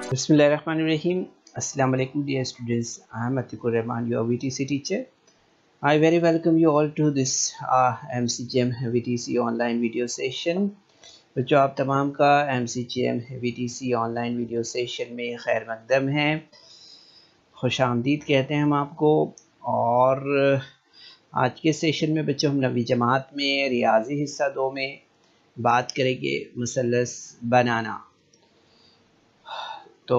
Bismillahirrahmanirrahim. Assalamu alaikum dear students. I am Atikur Rahman, your VTC teacher. I very welcome you all to this MCGM VTC online video session. बच्चों आप तमाम का MCGM VTC online video session में खैर मकदम है, खुश आमदीद कहते हैं हम आपको। और आज के सेशन में बच्चों हम नवी जमात में रियाजी हिस्सा 2 में बात करेंगे मुसल्लस बनाना। तो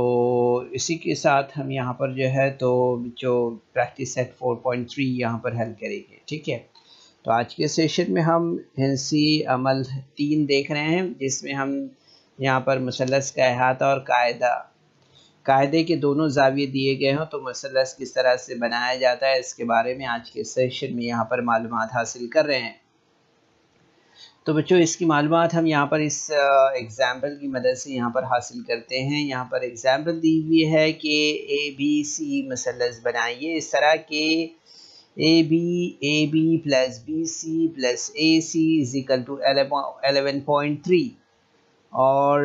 इसी के साथ हम यहाँ पर जो है तो जो प्रैक्टिस सेट 4.3 यहाँ पर हल करेंगे। ठीक है, तो आज के सेशन में हम हिंसी अमल 3 देख रहे हैं, जिसमें हम यहाँ पर मुसल्लस का अहाता और कायदे के दोनों जाविये दिए गए हों तो मुसल्लस किस तरह से बनाया जाता है, इसके बारे में आज के सेशन में यहाँ पर मालूमात हासिल कर रहे हैं। तो बच्चों इसकी मालूमात हम यहाँ पर इस एग्ज़ाम्पल की मदद से यहाँ पर हासिल करते हैं। यहाँ पर एग्ज़ाम्पल दी हुई है कि ABC मुसल्लस बनाइए। इस तरह के AB plus BC plus AC is equal to 11.3 और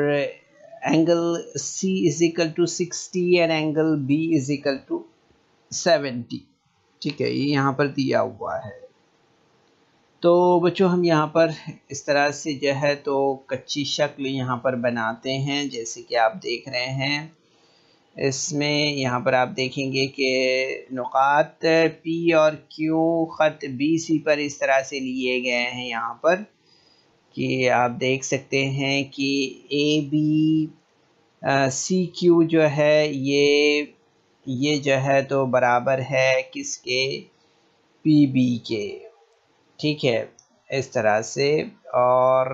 angle C is equal to 60 and angle B is equal to 70। ठीक है, ये यहाँ पर दिया हुआ है। तो बच्चों हम यहाँ पर इस तरह से जो है तो कच्ची शक्ल यहाँ पर बनाते हैं, जैसे कि आप देख रहे हैं। इसमें यहाँ पर आप देखेंगे कि नुकात P और Q ख़त BC पर इस तरह से लिए गए हैं यहाँ पर कि आप देख सकते हैं कि AB CQ जो है ये जो है तो बराबर है किसके, PB के। ठीक है, इस तरह से। और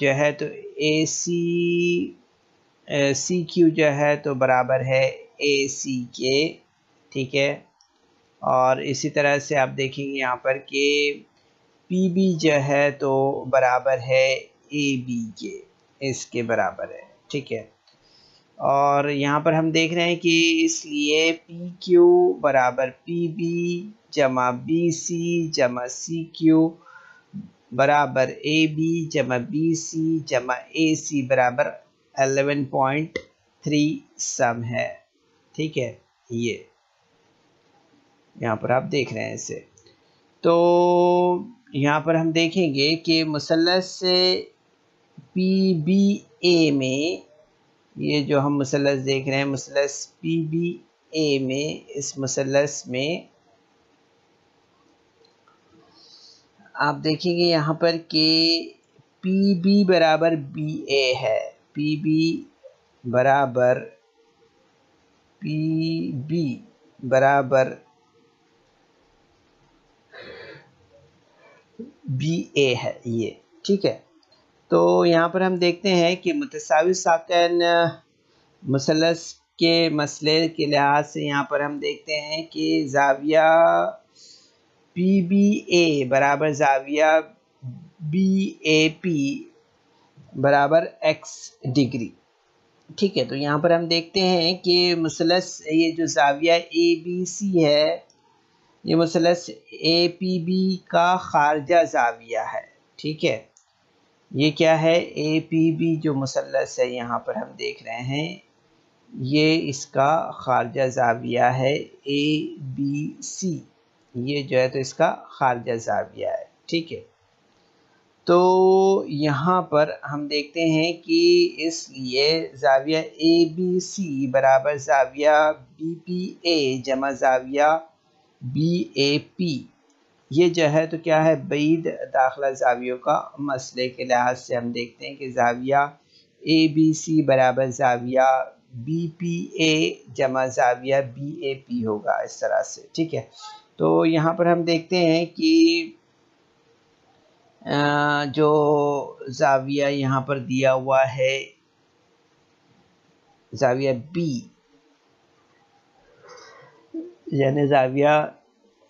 जो है तो CQ जो है तो बराबर है AC के। ठीक है, और इसी तरह से आप देखेंगे यहाँ पर कि PB जो है तो बराबर है AB के, इसके बराबर है। ठीक है, और यहाँ पर हम देख रहे हैं कि इसलिए PQ बराबर PB जमा BC जमा CQ बराबर AB जमा BC जमा AC बराबर 11.3 सम है। ठीक है, ये यहाँ पर आप देख रहे हैं इसे। तो यहाँ पर हम देखेंगे कि मुसल्लस PBA में, ये जो हम मुसल्लस देख रहे हैं मुसल्लस PBA में, इस मुसल्लस में आप देखेंगे यहाँ पर कि PB बराबर BA है, PB बराबर BA है ये। ठीक है, तो यहाँ पर हम देखते हैं कि मुतसावी साकन मुसल्लस के मसले के लिहाज से यहाँ पर हम देखते हैं कि जाविया PBA बराबर जाविया BAP बराबर x डिग्री। ठीक है, तो यहाँ पर हम देखते हैं कि मुसल्लस ये जो जाविया ABC है, ये मुसल्लस APB का खारजा जाविया है। ठीक है, ये क्या है, APB जो मुसल्लस है यहाँ पर हम देख रहे हैं, ये इसका खारजा जाविया है ABC, ये जो है तो इसका खारजा जाविया है। ठीक है, तो यहाँ पर हम देखते हैं कि इसलिए जाविया ABC बराबर जाविया BPA जमा जाविया BAP, ये जो है तो क्या है, बैद दाखिला जावियों का मसले के लिहाज से हम देखते हैं कि जाविया ABC बराबर जाविया BPA जमा जाविया BAP होगा, इस तरह से। ठीक है, तो यहाँ पर हम देखते हैं कि जो जाविया यहाँ पर दिया हुआ है जाविया B, यानी जाविया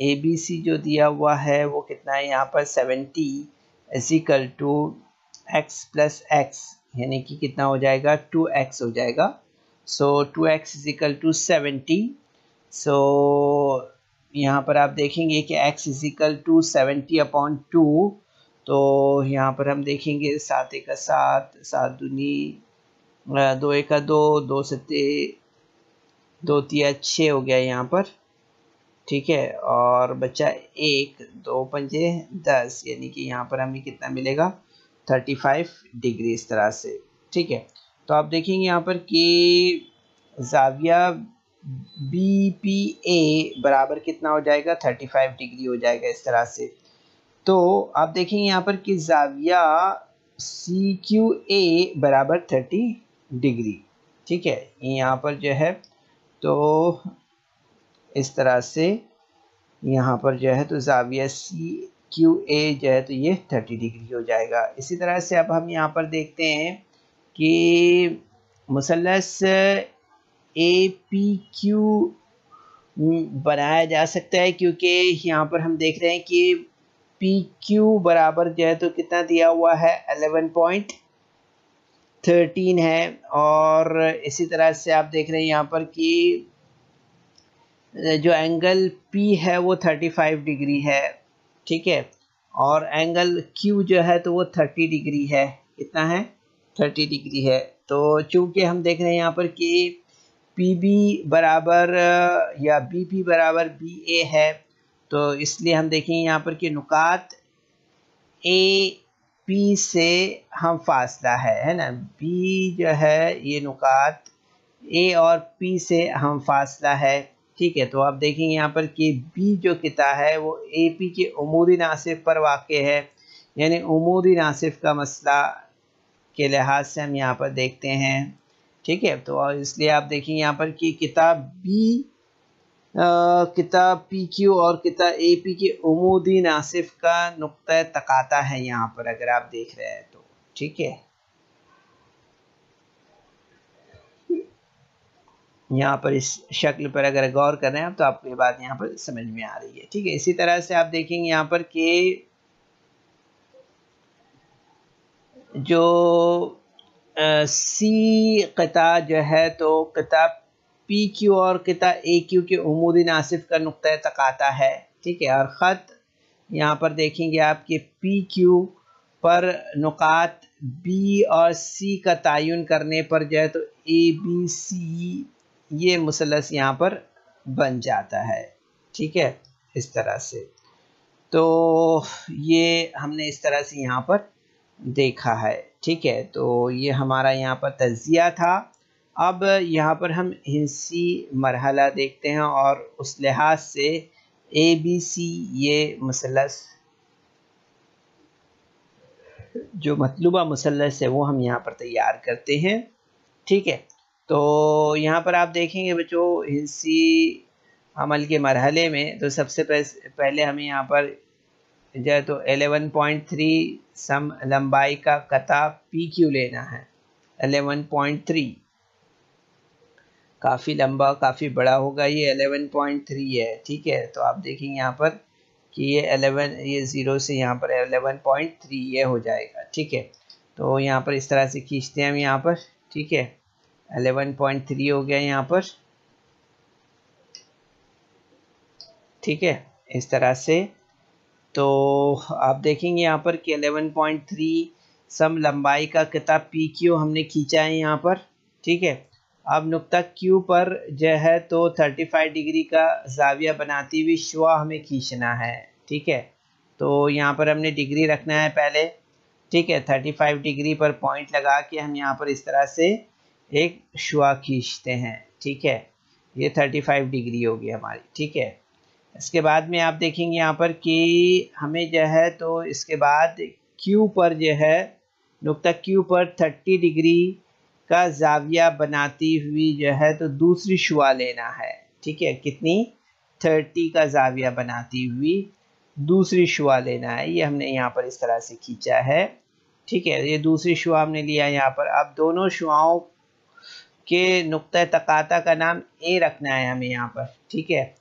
ABC जो दिया हुआ है वो कितना है यहाँ पर 70 is equal to x plus x, यानी कि कितना हो जाएगा, 2x हो जाएगा। So 2x is equal to 70। So यहाँ पर आप देखेंगे कि x इज इक्वल टू 70/2, तो यहाँ पर हम देखेंगे 7 का 7, 7 दूनी दो एका दो, दो सत्ते दो तिया 6 हो गया यहाँ पर, ठीक है। और बचा एक, दो पंजे 10, यानी कि यहाँ पर हमें कितना मिलेगा 35 डिग्री इस तरह से, ठीक है। तो आप देखेंगे यहाँ पर कि ज़ाविया BPA बराबर कितना हो जाएगा 35 डिग्री हो जाएगा इस तरह से। तो आप देखेंगे यहाँ पर कि ज़ाविया CQA बराबर 30 डिग्री, ठीक है। यहाँ पर जो है तो इस तरह से यहाँ पर जो है तो ज़ाविया CQA जो है तो ये 30 डिग्री हो जाएगा। इसी तरह से अब हम यहाँ पर देखते हैं कि मुसल्लस APQ बनाया जा सकता है, क्योंकि यहाँ पर हम देख रहे हैं कि PQ बराबर जो है तो कितना दिया हुआ है 11.13 है। और इसी तरह से आप देख रहे हैं यहाँ पर कि जो एंगल P है वो 35 डिग्री है, ठीक है। और एंगल Q जो है तो वो 30 डिग्री है, कितना है 30 डिग्री है। तो चूंकि हम देख रहे हैं यहाँ पर कि PB बराबर या BP बराबर BA है, तो इसलिए हम देखेंगे यहाँ पर कि नुकात AP से हम फासला है ना, B जो है ये नुकात A और P से हम फासला है, ठीक है। तो आप देखेंगे यहाँ पर कि B जो किता है वो AP के उमूदी नासिफ पर वाक़ है, यानी उमूदी नासिफ का मसला के लिहाज से हम यहाँ पर देखते हैं, ठीक है। तो इसलिए आप देखेंगे यहाँ पर कि किताब किताब PQ और किताब AP के उमूदी नासिफ का नुक्ता तकाता है यहाँ पर, अगर आप देख रहे हैं तो, ठीक है। यहाँ पर इस शक्ल पर अगर गौर कर रहे हैं आप तो आपको ये बात यहाँ पर समझ में आ रही है, ठीक है। इसी तरह से आप देखेंगे यहाँ पर कि जो सी क़िता जो है तो किताब PQ और किताब AQ के उमूदी नासिफ का नुक्ता तकाता है, ठीक है। और ख़त यहाँ पर देखेंगे आपके PQ पर नुकात B और C का तयन करने पर जो है तो ABC ये मुसलस यहाँ पर बन जाता है, ठीक है, इस तरह से। तो ये हमने इस तरह से यहाँ पर देखा है, ठीक है। तो ये हमारा यहाँ पर तज़िया था। अब यहाँ पर हम हिंसी मरहला देखते हैं और उस लिहाज से ABC ये मुसलस जो मतलूबा मुसल्लस है वो हम यहाँ पर तैयार करते हैं, ठीक है। तो यहाँ पर आप देखेंगे बच्चों हिंसी अमल के मरहले में तो सबसे पहले हमें यहाँ पर जो है तो 11.3 सम लंबाई का कता PQ लेना है। 11.3 काफ़ी लंबा काफ़ी बड़ा होगा, ये 11.3 है, ठीक है। तो आप देखेंगे यहाँ पर कि ये 11 ये 0 से यहाँ पर 11.3 ये हो जाएगा, ठीक है। तो यहाँ पर इस तरह से खींचते हैं हम यहाँ पर, ठीक है। 11.3 हो गया यहाँ पर, ठीक है, इस तरह से। तो आप देखेंगे यहाँ पर कि 11.3 सम लंबाई का किताब PQ हमने खींचा है यहाँ पर, ठीक है। अब नुक्ता Q पर जो है तो 35 डिग्री का जाविया बनाती हुई शुआ हमें खींचना है, ठीक है। तो यहाँ पर हमने डिग्री रखना है पहले, ठीक है। 35 डिग्री पर पॉइंट लगा के हम यहाँ पर इस तरह से एक शुआ खींचते हैं, ठीक है। ये 35 डिग्री होगी हमारी, ठीक है। इसके बाद में आप देखेंगे यहाँ पर कि हमें जो है तो इसके बाद Q पर जो है नुक्ता Q पर 30 डिग्री का जाविया बनाती हुई जो है तो दूसरी शुआ लेना है, ठीक है। कितनी 30 का जाविया बनाती हुई दूसरी शुआ लेना है, ये हमने यहाँ पर इस तरह से खींचा है, ठीक है। ये दूसरी शुआ हमने लिया यहाँ पर। अब दोनों शुआओं के नुक्ता तकाता का नाम A रखना है हमें यहाँ पर, ठीक है।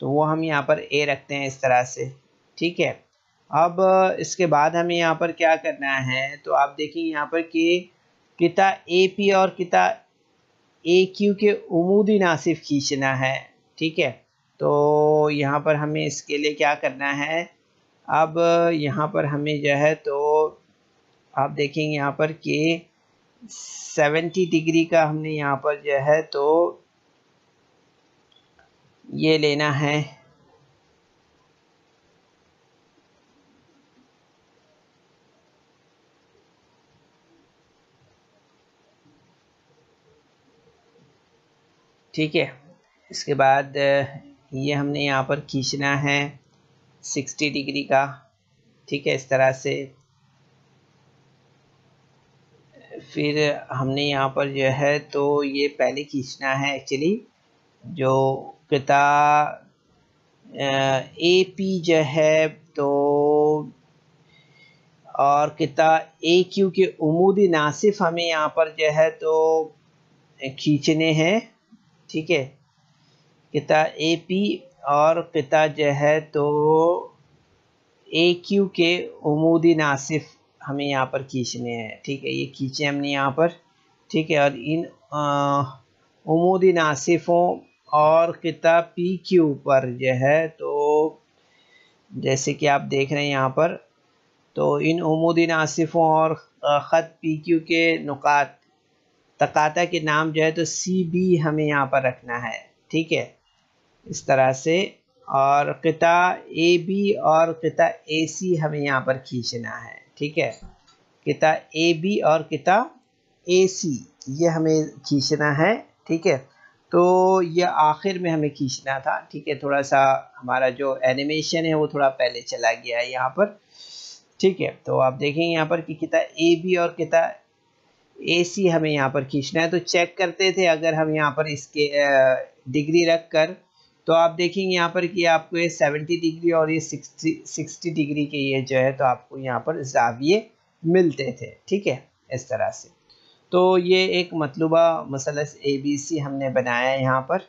तो वो हम यहाँ पर A रखते हैं इस तरह से, ठीक है। अब इसके बाद हमें यहाँ पर क्या करना है, तो आप देखिए यहाँ पर कि किता AP और किता AQ के उमूदी नासिफ खींचना है, ठीक है। तो यहाँ पर हमें इसके लिए क्या करना है, अब यहाँ पर हमें जो है तो आप देखेंगे यहाँ पर कि 70 डिग्री का हमने यहाँ पर जो है तो ये लेना है, ठीक है। इसके बाद ये हमने यहाँ पर खींचना है 60 डिग्री का, ठीक है, इस तरह से। फिर हमने यहाँ पर जो है तो ये पहले खींचना है एक्चुअली, जो किता ए पी जो है तो, और किता ए क्यू के उमूदी नासिफ हमें यहाँ पर जो है तो खींचने हैं, ठीक है। किता ए पी और किता जो है तो ए क्यू के उमूदी नासिफ हमें यहाँ पर खींचने हैं, ठीक है। ये खींचे हमने यहाँ पर, ठीक है। और इन उमूदी नासिफों और किता पी क्यू पर जो है तो जैसे कि आप देख रहे हैं यहाँ पर, तो इन उमूदी नासिफों और ख़त पी क्यू के नुकात तकाता के नाम जो है तो सी बी हमें यहाँ पर रखना है, ठीक है, इस तरह से। और किता ए बी और किता ए सी हमें यहाँ पर खींचना है, ठीक है। किता ए बी और किता ए सी ये हमें खींचना है, ठीक है। तो ये आखिर में हमें खींचना था, ठीक है। थोड़ा सा हमारा जो एनिमेशन है वो थोड़ा पहले चला गया है यहाँ पर, ठीक है। तो आप देखेंगे यहाँ पर कि किता ए बी और किता ए सी हमें यहाँ पर खींचना है। तो चेक करते थे अगर हम यहाँ पर इसके डिग्री रख कर, तो आप देखेंगे यहाँ पर कि आपको ये 70 डिग्री और ये 60 डिग्री के ये जो है तो आपको यहाँ पर ज़ाविये मिलते थे, ठीक है, इस तरह से। तो ये एक मतलूबा मसलस ABC हमने बनाया है यहाँ पर,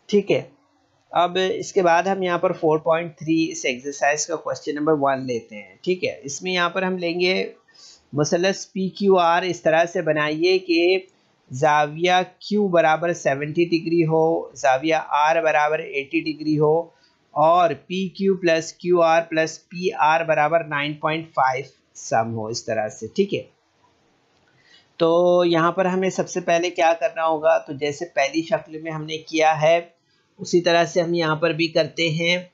ठीक है। अब इसके बाद हम यहाँ पर 4.3 इस एक्सरसाइज का क्वेश्चन नंबर 1 लेते हैं, ठीक है। इसमें यहाँ पर हम लेंगे मसलस PQR इस तरह से बनाइए कि ज़ाविया Q बराबर 70 डिग्री हो, ज़ाविया R बराबर 80 डिग्री हो, और PQ plus QR plus PR बराबर 9.5 सम हो, इस तरह से, ठीक है। तो यहाँ पर हमें सबसे पहले क्या करना होगा, तो जैसे पहली शक्ल में हमने किया है उसी तरह से हम यहाँ पर भी करते हैं,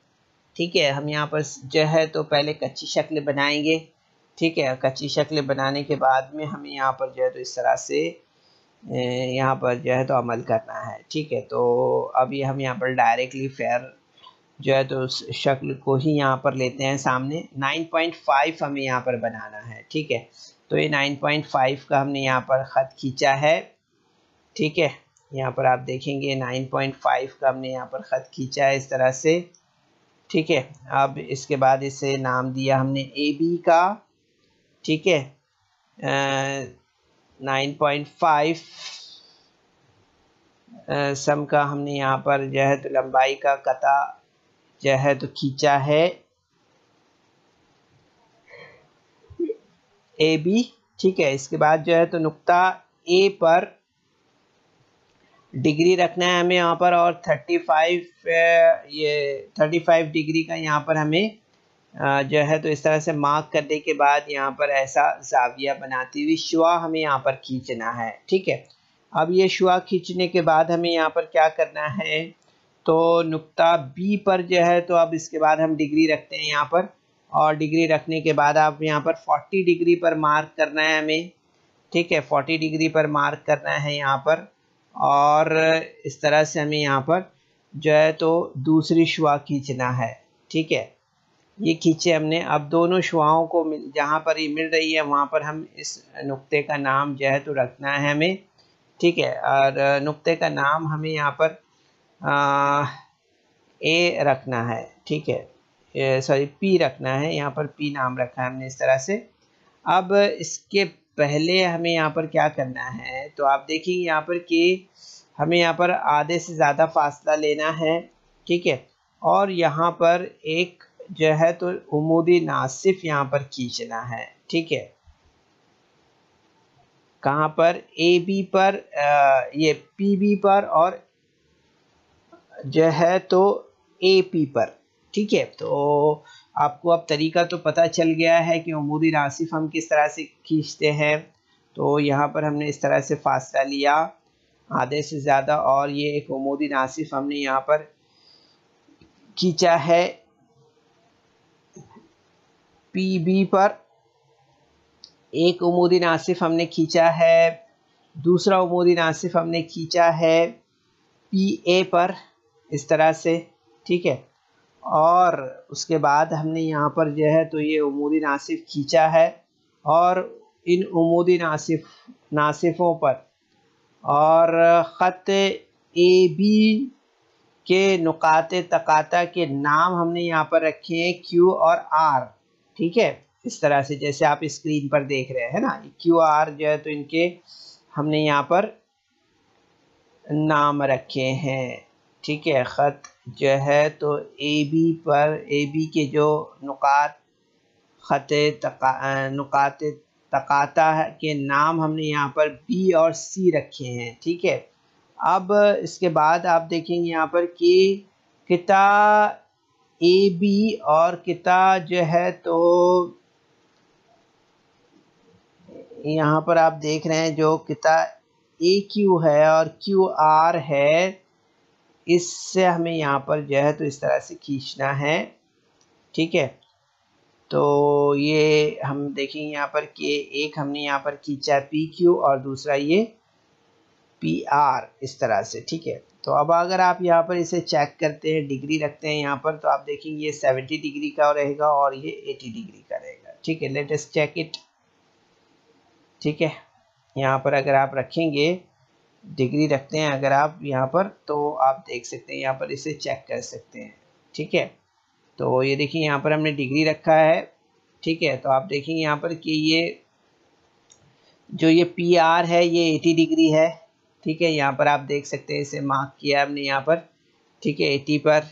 ठीक है। हम यहाँ पर जो है तो पहले कच्ची शक्ल बनाएंगे, ठीक है। कच्ची शक्ल बनाने के बाद में हमें यहाँ पर जो है तो इस तरह से यहाँ पर जो है तो अमल करना है, ठीक है। तो अभी हम यहाँ पर डायरेक्टली फेयर जो है तो उस शक्ल को ही यहाँ पर लेते हैं सामने। 9.5 हमें यहाँ पर बनाना है, ठीक है। तो ये 9.5 का हमने यहाँ पर ख़त खींचा है, ठीक है। यहाँ पर आप देखेंगे 9.5 का हमने यहाँ पर ख़त खींचा है इस तरह से, ठीक है। अब इसके बाद इसे नाम दिया हमने ए बी का, ठीक है। 9.5 सम का हमने यहाँ पर जो है तो लंबाई का कता जो है तो खींचा है ए बी, ठीक है। इसके बाद जो है तो नुक्ता ए पर डिग्री रखना है हमें यहाँ पर, और 35 डिग्री का यहाँ पर हमें जो है तो इस तरह से मार्क करने के बाद यहाँ पर ऐसा जाविया बनाती हुई शुआ हमें यहाँ पर खींचना है, ठीक है। अब ये शुआ खींचने के बाद हमें यहाँ पर क्या करना है, तो नुक्ता बी पर जो है तो अब इसके बाद हम डिग्री रखते हैं यहाँ पर, और डिग्री रखने के बाद आप यहाँ पर 40 डिग्री पर मार्क करना है हमें, ठीक है। 40 डिग्री पर मार्क करना है यहाँ पर, और इस तरह से हमें यहाँ पर जो है तो दूसरी शुआ खींचना है, ठीक है। ये खींचे हमने। अब दोनों शुआओं को जहाँ पर ये मिल रही है वहाँ पर हम इस नुक्ते का नाम जो है तो रखना है हमें, ठीक है। और नुक्ते का नाम हमें यहाँ पर ए रखना है, ठीक है, सॉरी पी रखना है, यहाँ पर पी नाम रखा है हमने इस तरह से। अब इसके पहले हमें यहाँ पर क्या करना है, तो आप देखिए यहाँ पर कि हमें यहाँ पर आधे से ज़्यादा फासला लेना है, ठीक है। और यहाँ पर एक जो है तो उमूदी नासिफ यहाँ पर खींचना है, ठीक है। कहाँ पर, ए बी पर, ये पी बी पर, और जो है तो ए पी पर, ठीक है, तो आपको अब तरीका तो पता चल गया है कि उमूदी नासिफ हम किस तरह से खींचते हैं। तो यहाँ पर हमने इस तरह से फासला लिया आधे से ज़्यादा, और ये एक उमूदी नासिफ हमने यहाँ पर खींचा है PB पर, एक उमूदी नासिफ हमने खींचा है, दूसरा उमूदी नासिफ हमने खींचा है PA पर इस तरह से, ठीक है। और उसके बाद हमने यहाँ पर जो है तो ये उमूदी नासिफ खींचा है, और इन उमूदी नासिफों पर और ख़त AB के नुकाते तकाता के नाम हमने यहाँ पर रखे हैं Q और R, ठीक है। इस तरह से जैसे आप स्क्रीन पर देख रहे हैं ना, Q R जो है तो इनके हमने यहाँ पर नाम रखे हैं, ठीक है। ख़त जो है तो AB पर AB के जो नुकाते तकाता के नाम हमने यहाँ पर B और C रखे हैं, ठीक है। अब इसके बाद आप देखेंगे यहाँ पर कि किता AB और किता जो है तो यहाँ पर आप देख रहे हैं जो किता AQ है और QR है, इससे हमें यहाँ पर जो है तो इस तरह से खींचना है, ठीक है। तो ये हम देखेंगे यहाँ पर कि एक हमने यहाँ पर खींचा PQ और दूसरा ये PR इस तरह से, ठीक है। तो अब अगर आप यहाँ पर इसे चेक करते हैं, डिग्री रखते हैं यहाँ पर, तो आप देखेंगे ये 70 डिग्री का रहेगा और ये 80 डिग्री का रहेगा, ठीक है। लेट अस चेक इट, ठीक है। यहाँ पर अगर आप रखेंगे, डिग्री रखते हैं अगर आप यहाँ पर, तो आप देख सकते हैं यहाँ पर इसे चेक कर सकते हैं, ठीक है। तो ये देखिए यहाँ पर हमने डिग्री रखा है, ठीक है। तो आप देखेंगे यहाँ पर कि ये जो ये PR है ये 80 डिग्री है, ठीक है। यहाँ पर आप देख सकते हैं इसे मार्क किया हमने यहाँ पर, ठीक है, 80 पर,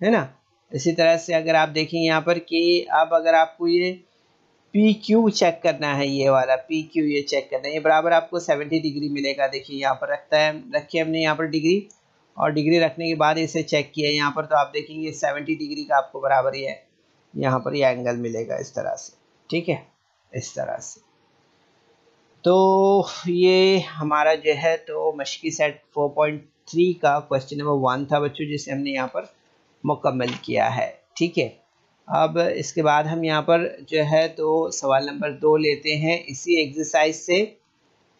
है ना। इसी तरह से अगर आप देखेंगे यहाँ पर कि अब अगर आपको ये PQ चेक करना है, ये वाला PQ ये चेक करना है, ये बराबर आपको 70 डिग्री मिलेगा। देखिए यहाँ पर रखी हमने यहाँ पर डिग्री, और डिग्री रखने के बाद इसे चेक किया यहाँ पर, तो आप देखेंगे 70 डिग्री का आपको बराबर ही है यहाँ पर ये एंगल मिलेगा इस तरह से, ठीक है, इस तरह से। तो ये हमारा जो है तो मशक़ी सेट 4.3 का क्वेश्चन नंबर 1 था बच्चों, जिसे हमने यहाँ पर मुकम्मल किया है, ठीक है। अब इसके बाद हम यहाँ पर जो है तो सवाल नंबर 2 लेते हैं इसी एक्सरसाइज से,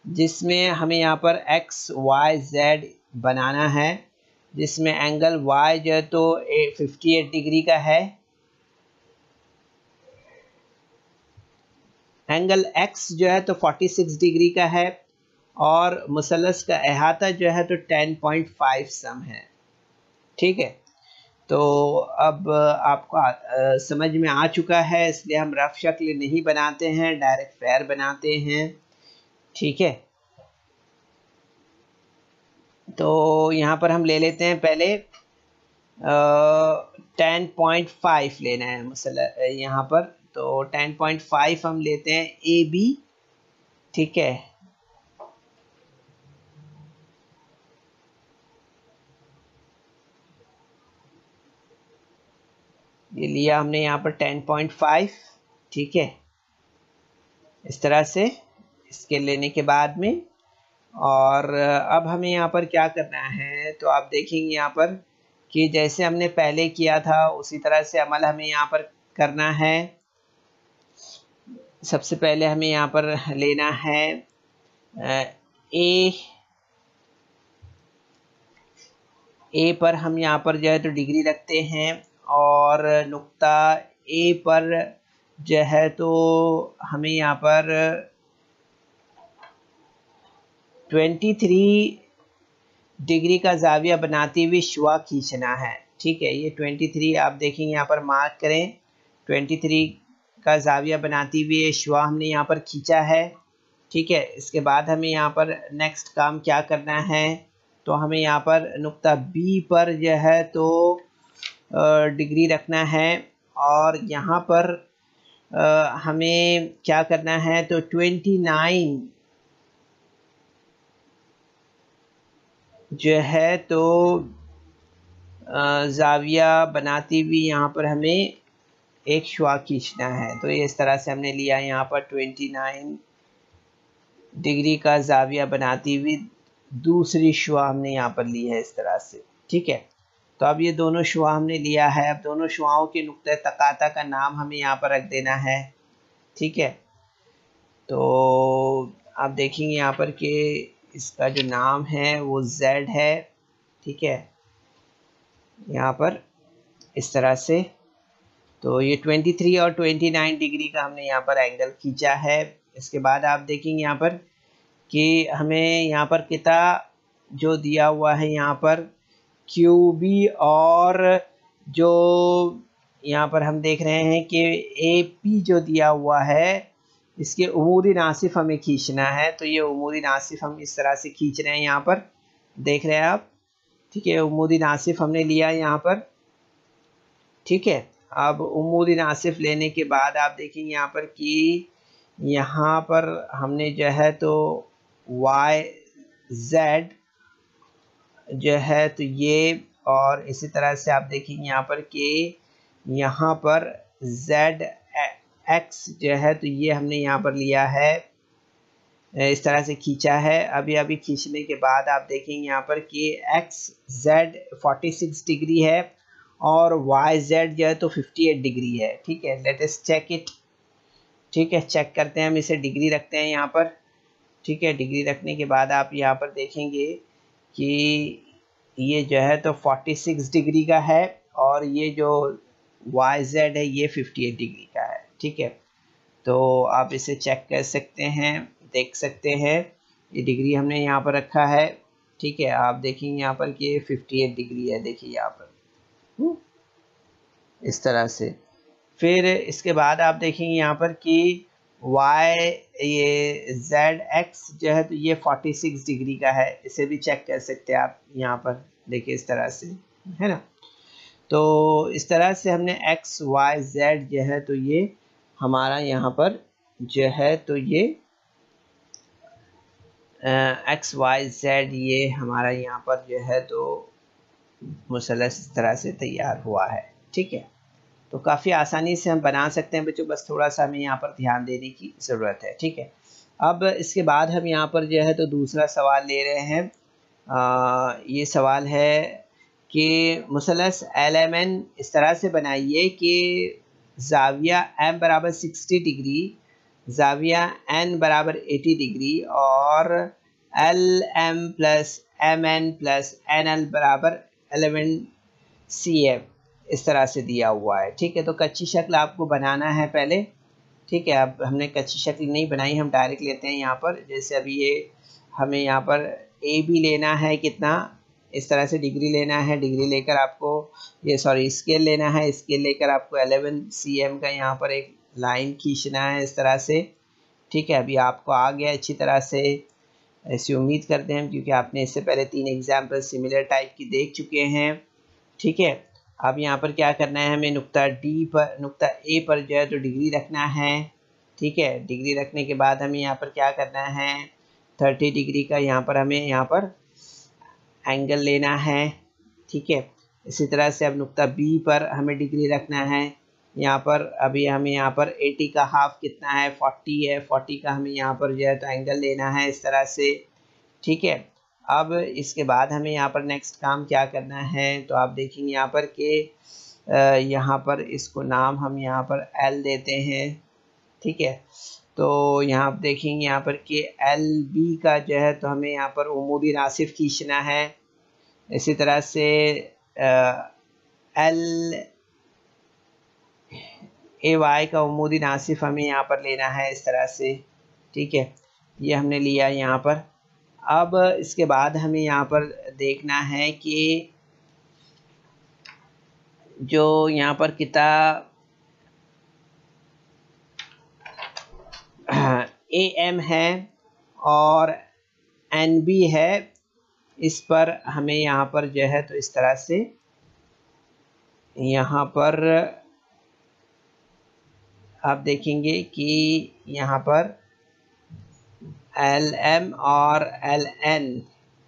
जिसमें हमें यहाँ पर XYZ बनाना है, जिसमें एंगल Y जो है तो 58 डिग्री का है, एंगल X जो है तो 46 डिग्री का है, और मुसल्लस का अहाता जो है तो 10.5 सम है, ठीक है। तो अब आपको समझ में आ चुका है, इसलिए हम रफ शक्ल नहीं बनाते हैं, डायरेक्ट फेयर बनाते हैं, ठीक है। तो यहाँ पर हम ले लेते हैं पहले 10.5 लेना है मसला यहाँ पर, तो 10.5 हम लेते हैं AB, ठीक है। ये लिया हमने यहाँ पर 10.5, ठीक है, इस तरह से इसके लेने के बाद में, और अब हमें यहाँ पर क्या करना है, तो आप देखेंगे यहाँ पर कि जैसे हमने पहले किया था उसी तरह से अमल हमें यहाँ पर करना है। सबसे पहले हमें यहाँ पर लेना है ए पर हम यहाँ पर जो है तो डिग्री रखते हैं, और नुक्ता ए पर जो है तो हमें यहाँ पर 23 डिग्री का जाविया बनाते हुए शुआ खींचना है, ठीक है। ये 23 आप देखेंगे यहाँ पर मार्क करें, 23 का जाविया बनाते हुए शुआ हमने यहाँ पर खींचा है, ठीक है। इसके बाद हमें यहाँ पर नेक्स्ट काम क्या करना है, तो हमें यहाँ पर नुक्ता B पर जो है तो डिग्री रखना है, और यहाँ पर हमें क्या करना है, तो 29 जो है तो ज़ाविया बनाती हुई यहाँ पर हमें एक शुआ खींचना है। तो ये इस तरह से हमने लिया यहाँ पर 29 डिग्री का ज़ाविया बनाती हुई दूसरी शुआ हमने यहाँ पर ली है इस तरह से, ठीक है। तो अब ये दोनों शुआ हमने लिया है। अब दोनों शुआओं के नुक्ते तकाता का नाम हमें यहाँ पर रख देना है, ठीक है। तो आप देखेंगे यहाँ पर कि इसका जो नाम है वो Z है, ठीक है, यहाँ पर इस तरह से। तो ये 23 और 29 डिग्री का हमने यहाँ पर एंगल खींचा है। इसके बाद आप देखेंगे यहाँ पर कि हमें यहाँ पर कितना जो दिया हुआ है यहाँ पर QB, और जो यहाँ पर हम देख रहे हैं कि AP जो दिया हुआ है इसके उमूदी नासिफ हमें खींचना है। तो ये उमूदी नासिफ हम इस तरह से खींच रहे हैं, यहाँ पर देख रहे हैं आप, ठीक है। उमूदी नासिफ हमने लिया यहाँ पर, ठीक है। अब उमूदी नासिफ लेने के बाद आप देखेंगे यहाँ पर कि यहाँ पर हमने जो है तो YZ जो है तो ये, और इसी तरह से आप देखेंगे यहाँ पर कि यहाँ पर ZX जो है तो ये हमने यहाँ पर लिया है, इस तरह से खींचा है। अभी खींचने के बाद आप देखेंगे यहाँ पर कि XZ 46 डिग्री है और YZ जो है तो 58 डिग्री है, ठीक है। लेट अस चेक इट, ठीक है, चेक करते हैं हम इसे। डिग्री रखते हैं यहाँ पर, ठीक है। डिग्री रखने के बाद आप यहाँ पर देखेंगे कि ये जो है तो 46 डिग्री का है और ये जो YZ है ये 58 डिग्री का है, ठीक है। तो आप इसे चेक कर सकते हैं, देख सकते हैं ये डिग्री हमने यहाँ पर रखा है, ठीक है। आप देखेंगे यहाँ पर कि 58 डिग्री है, देखिए यहाँ पर इस तरह से। फिर इसके बाद आप देखेंगे यहाँ पर कि ये ZX जो है तो ये 46 डिग्री का है, इसे भी चेक कर सकते हैं आप यहाँ पर, देखिए इस तरह से, है ना। तो इस तरह से हमने XYZ जो है तो ये हमारा यहाँ पर जो है तो ये XYZ ये हमारा यहाँ पर जो है तो मुसलस इस तरह से तैयार हुआ है, ठीक है। तो काफ़ी आसानी से हम बना सकते हैं बच्चों, बस थोड़ा सा हमें यहाँ पर ध्यान देने की ज़रूरत है, ठीक है। अब इसके बाद हम यहाँ पर जो है तो दूसरा सवाल ले रहे हैं। ये सवाल है कि मुसलस LMN इस तरह से बनाइए कि ज़ाविया M बराबर 60 डिग्री, ज़ाविया N बराबर 80 डिग्री और LM plus MN plus NL बराबर 11 CM इस तरह से दिया हुआ है, ठीक है। तो कच्ची शक्ल आपको बनाना है पहले, ठीक है। अब हमने कच्ची शक्ल नहीं बनाई, हम डायरेक्ट लेते हैं यहाँ पर। जैसे अभी ये हमें यहाँ पर AB लेना है, कितना, इस तरह से डिग्री लेना है। डिग्री लेकर आपको ये स्केल लेना है, स्केल लेकर आपको 11 CM का यहाँ पर एक लाइन खींचना है इस तरह से, ठीक है। अभी आपको आ गया अच्छी तरह से, ऐसी उम्मीद करते हैं, क्योंकि आपने इससे पहले 3 एग्जाम्पल सिमिलर टाइप की देख चुके हैं, ठीक है। अब यहाँ पर क्या करना है, हमें नुक्ता A पर जो है तो डिग्री रखना है, ठीक है। डिग्री रखने के बाद हमें यहाँ पर क्या करना है, 30 डिग्री का यहाँ पर हमें यहाँ पर एंगल लेना है, ठीक है। इसी तरह से अब नुक्ता B पर हमें डिग्री रखना है यहाँ पर। अभी हमें यहाँ पर 80 का हाफ कितना है, 40 है, 40 का हमें यहाँ पर जो है तो एंगल लेना है इस तरह से, ठीक है। अब इसके बाद हमें यहाँ पर नेक्स्ट काम क्या करना है, तो आप देखेंगे यहाँ पर कि यहाँ पर इसको नाम हम यहाँ पर L देते हैं, ठीक है। तो यहाँ आप देखेंगे यहाँ पर कि LB का जो है तो हमें यहाँ पर उमूदी नासिफ खींचना है। इसी तरह से LAY का उमूदी नासिफ हमें यहाँ पर लेना है इस तरह से, ठीक है। ये हमने लिया यहाँ पर। अब इसके बाद हमें यहाँ पर देखना है कि जो यहाँ पर किताब AM है और NB है, इस पर हमें यहाँ पर जो है तो इस तरह से यहाँ पर आप देखेंगे कि यहाँ पर LM और LN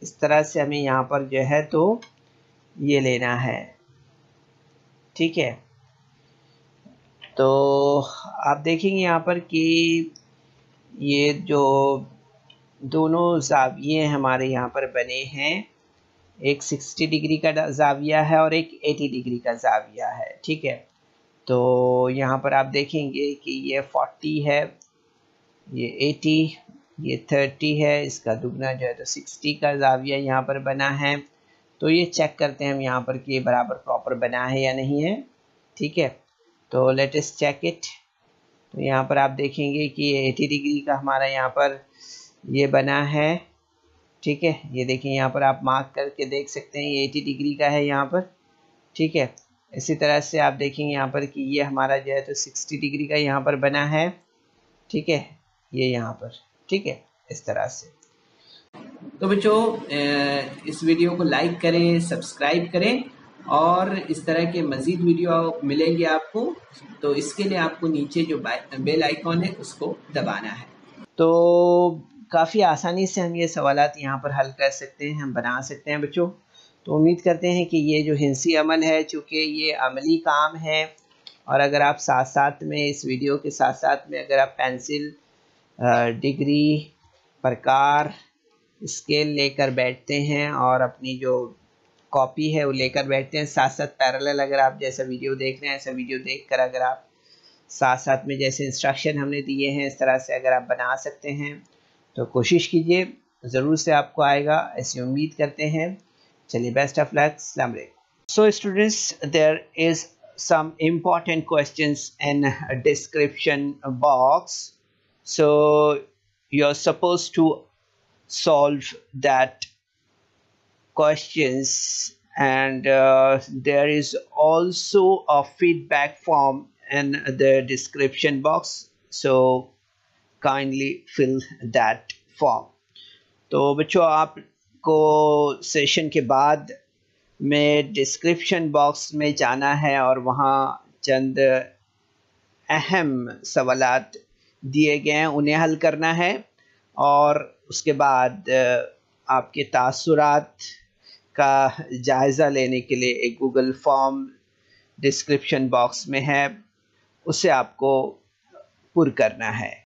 इस तरह से हमें यहाँ पर जो है तो ये लेना है। ठीक है, तो आप देखेंगे यहाँ पर कि ये जो दोनों ज़ाविये हमारे यहाँ पर बने हैं, एक 60 डिग्री का ज़ाविया है और एक 80 डिग्री का ज़ाविया है। ठीक है, तो यहाँ पर आप देखेंगे कि ये 40 है, ये 80, ये 30 है, इसका दुगना जो है तो 60 का ज़ाविया यहाँ पर बना है। तो ये चेक करते हैं हम यहाँ पर कि ये बराबर प्रॉपर बना है या नहीं है। ठीक है, तो लेट अस चेक इट। तो यहाँ पर आप देखेंगे कि 80 डिग्री का हमारा यहाँ पर ये बना है। ठीक है, ये देखिए यहाँ पर आप मार्क करके देख सकते हैं, ये 80 डिग्री का है यहाँ पर। ठीक है, इसी तरह से आप देखेंगे यहाँ पर कि ये हमारा जो है तो 60 डिग्री का यहाँ पर बना है। ठीक है, ये यहाँ पर। ठीक है, इस तरह से। तो बच्चों इस वीडियो को लाइक करें, सब्सक्राइब करें और इस तरह के मज़ीद वीडियो मिलेंगे आपको। तो इसके लिए आपको नीचे जो बेल आइकॉन है उसको दबाना है। तो काफ़ी आसानी से हम ये सवालात यहाँ पर हल कर सकते हैं, हम बना सकते हैं बच्चों। तो उम्मीद करते हैं कि ये जो हिंसी अमल है, चूँकि ये अमली काम है, और अगर आप साथ साथ में इस वीडियो के साथ साथ में अगर आप पेंसिल, डिग्री, प्रकार, स्केल लेकर बैठते हैं और अपनी जो कॉपी है वो लेकर बैठते हैं, साथ साथ पैरेलल अगर आप जैसा वीडियो देख रहे हैं ऐसा वीडियो देखकर अगर आप साथ साथ में जैसे इंस्ट्रक्शन हमने दिए हैं इस तरह से अगर आप बना सकते हैं तो कोशिश कीजिए, ज़रूर से आपको आएगा, ऐसी उम्मीद करते हैं। चलिए, बेस्ट ऑफ लक, अस्सलाम वालेकुम। So students, there is some important questions in a description box, so you're supposed to solve that questions, and there is also a feedback form in the description box, so kindly fill that form. तो बच्चों, आपको session के बाद में description box में जाना है और वहाँ चंद अहम सवालात दिए गए हैं, उन्हें हल करना है। और उसके बाद आपके तासुरात का जायज़ा लेने के लिए एक गूगल फॉर्म डिस्क्रिप्शन बॉक्स में है, उसे आपको पुर करना है।